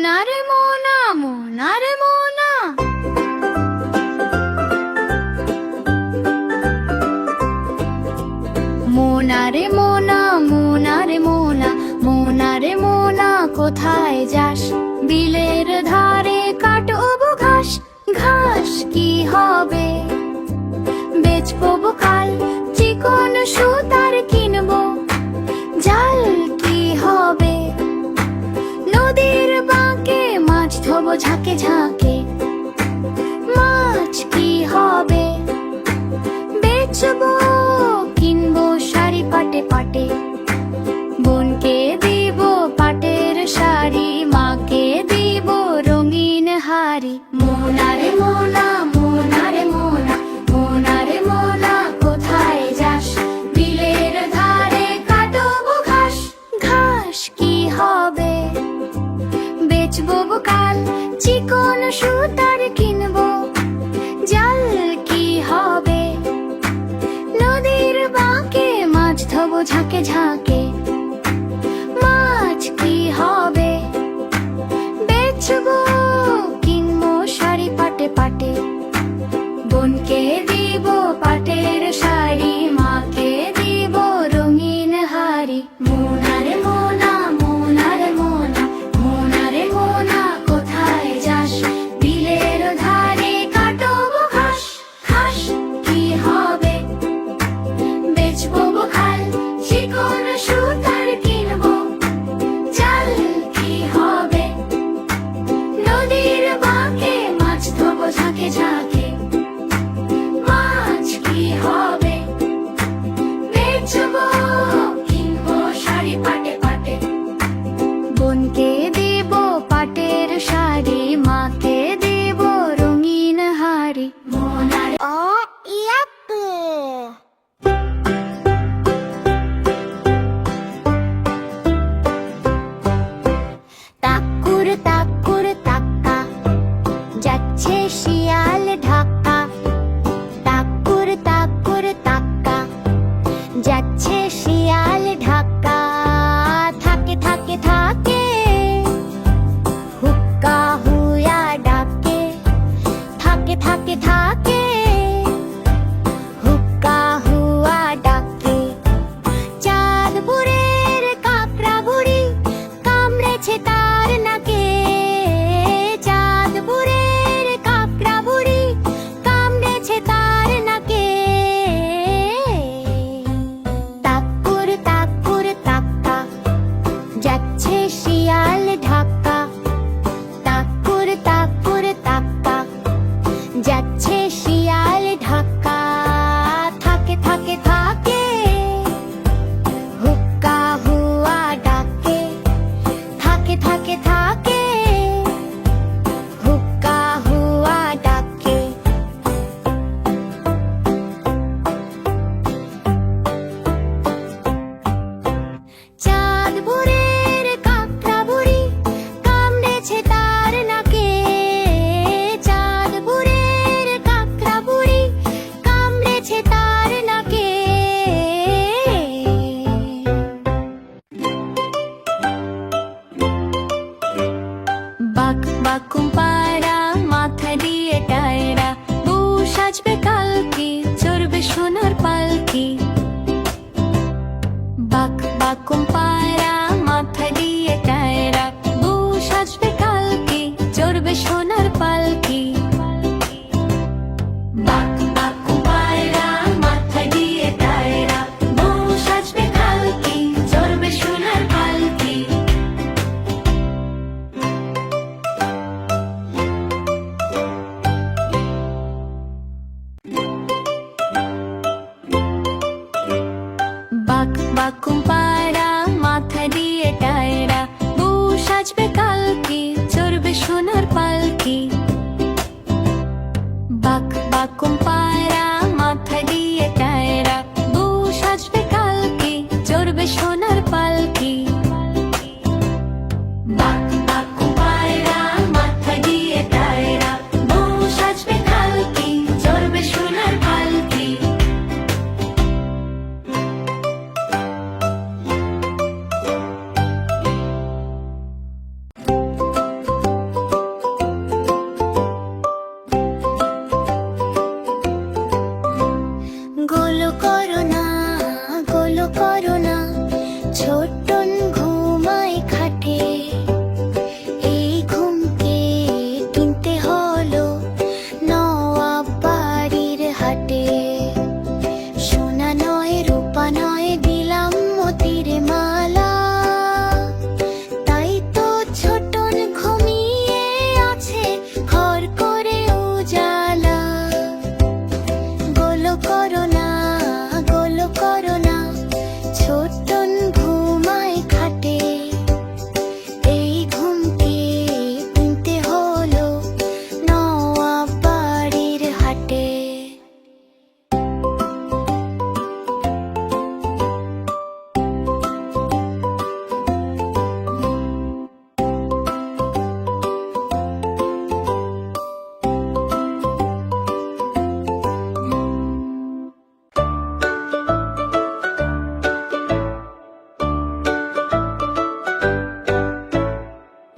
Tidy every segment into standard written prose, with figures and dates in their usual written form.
মোনা রে মোনা, মোনা রে মোনা। মোনা রে মোনা, মোনা রে মোনা, মোনা রে মোনা কোথায় যাস? বিলের ধারে কাটবো ঘাস, ঘাস কি হবে? বেচবো কাল চিকন সুতার কিনবো, জাল কি হবে? নদীর বাঁকে মাছ ধোবো ঝাঁকে ঝাঁকে, মাছ কি হবে? বেচবো কিনবো শাড়ি পাটে পাটে, বোনকে দিব পাটের শাড়ি, মাকে দিব রঙিন হাড়ি। মোনা রে মোনা, মোনা রে মোনা, মোনা রে মোনা কোথায় যাস? বিলের ধারে কাটবো ঘাস, ঘাস কি হবে? বেচবো কাল চিকন সুতার কিনবো, জাল কি হবে? নদীর বাঁকে মাছ ধোবো ঝাঁকে ঝাঁকে, মাছ কি হবে? বেচবো কিনবো শাড়ি পাটে পাটে, বোনকে দিব পাটের শাড়ি, মাকে দিব রঙিন হাড়ি। মোনা রে মোনা, মোনা রে মোনা, মোনা রে মোনা কোথায় যাস? বিলের ধারে কাটবো ঘাস, ঘাস কি হবে? বেচবো খাল চিকন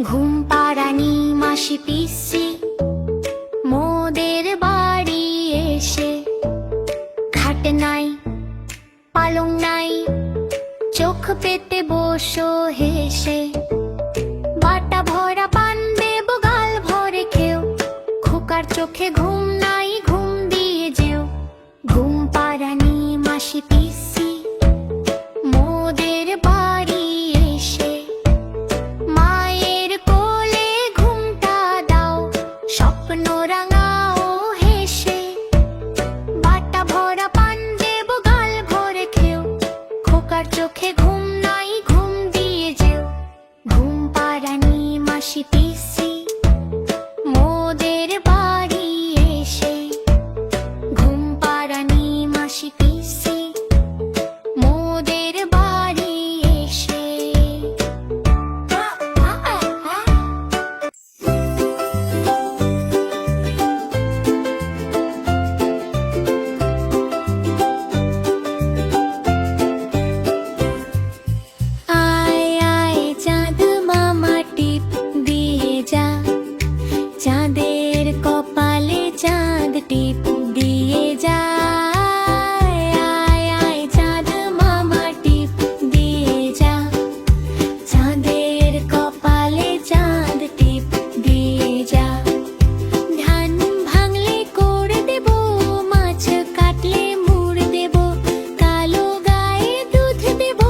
ঘুম পাড়ানি মাসি পিসি মোদের বাড়ি এসে, খাট নাই পালং নাই চোখ পেতে বসো হেসে, বাটা ভরা পান দেব গাল ভরে খেও, খোকার চোখে ঘুম নাই ঘুম দিয়ে যেও। ঘুম পাড়ানি মাসি পিসি মোদের বাড়ি এসে, মায়ের কোলে ঘুমটা দাও, স্বপ্ন রাঙাও হেসে, বাটা ভরা পান দেব গাল ভরে খেও, খোকার চোখে ঘুম নাই ঘুম দিয়ে যেও। ঘুম পাড়ানি মাসি পিসি মোদের বাড়ি এসে, ঘুম পাড়ানি মাসি পিসি মোদের বাড়ি এসে। আয় আয় চাঁদ মামা টিপ দিয়ে যা, চাঁদের কপালে চাঁদ টিপ দিয়ে যা। আয় আয় চাঁদ মামা টিপ দিয়ে যা, চাঁদের কপালে চাঁদ টিপ দিয়ে যা। ধান ভাঙলে করে দেব, মাছ কাটলে মুড় দেব, কালো গায়ে দুধ দেব,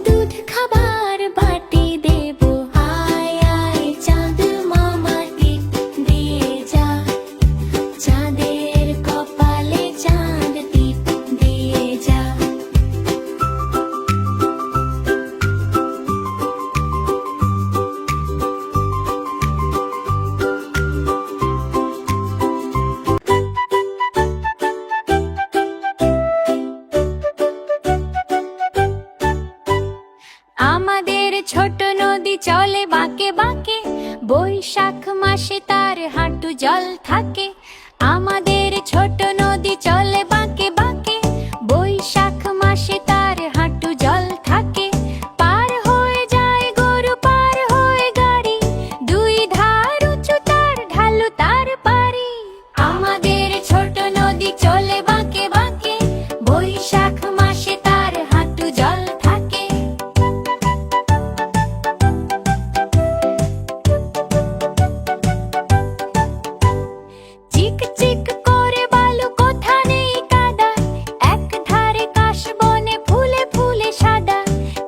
দুধ খাবার বাটি দেব। আয় আয় চাঁদ মামা টিপ দিয়ে যা, চাঁদের কপালে চাঁদ টিপ দিয়ে যা। আমাদের ছোট নদী চলে বাঁকে বাঁকে, বৈশাখ মাসে তার হাঁটু জল থাকে। আমাদের ছোট নদী চলে বাঁকে বাঁকে, বৈশাখ মাসে তার হাঁটু জল থাকে। পার হয়ে যায় গরু পার হয়ে গাড়ি, দুই ধার উঁচু তার ঢালু তার পারি। আমাদের ছোট নদী চলে বাঁকে বাঁকে, বৈশাখ মাসে তার হাঁটু জল থাকে। চিক চিক করে বালু কোথা নেই কাদা, এক ধারে কাশবনে ফুলে ফুলে সাদা।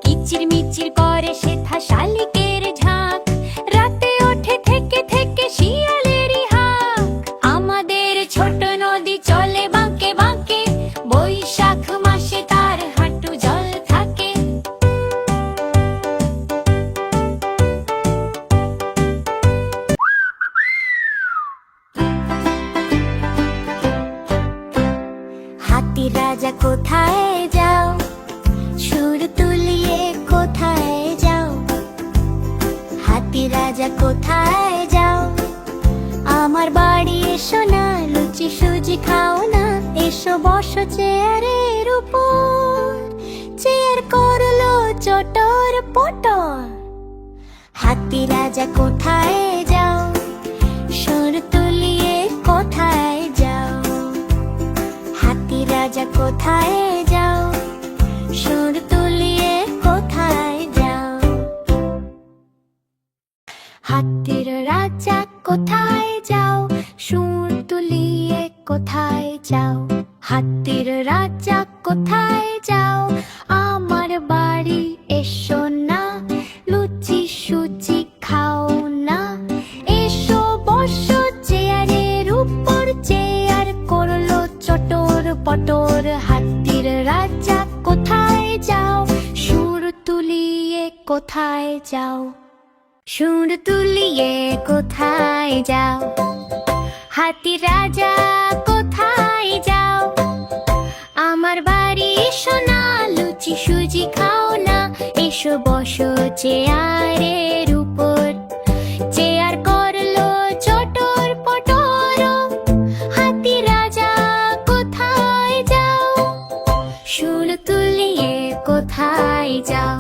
কিচির মিচির করে সেথা শালিকের ঝাঁক, রাতে ওঠে থেকে থেকে শিয়ালেরই হাঁক। আমাদের ছোট নদী চলে বাঁকে বাঁকে, বৈশাখ মাসে তার হাঁটু জল থাকে। হাতি রাজা কোথায় যাও, সুর তুলিয়ে কোথায় যাও। হাতি রাজা কোথায় যাও, আমার বাড়ি এসো না, লুচি সুজি খাও না। এসো বসো চেয়ারের উপর, চেয়ার করলো চটর পটর। হাতি রাজা কোথায় যাও, সুর তুলিয়ে কোথায় যাও। হাতি রাজা কোথায় যাও, সুর তুলিয়ে কোথায় যাও। হাতির রাজা কোথায় যাও, সুর তুলিয়ে কোথায় যাও। হাতির রাজা কোথায় যাও, আমার বাড়ি এসো না, লুচি সুজি খাও না। এসো বসো চেয়ারের উপর, চেয়ার করলো চটর পটর। হাতির রাজা কোথায় যাও, সুর তুলিয়ে কোথায় যাও। সুর তুলিয়ে কোথায় যাও। হাতি রাজা কোথায় যাও, আমার বাড়ি এসো না, লুচি সুজি খাও না। এসো বসো চেয়ারের উপর, চেয়ার করলো চটর পটর। হাতি রাজা কোথায় যাও, সুর তুলিয়ে কোথায় যাও।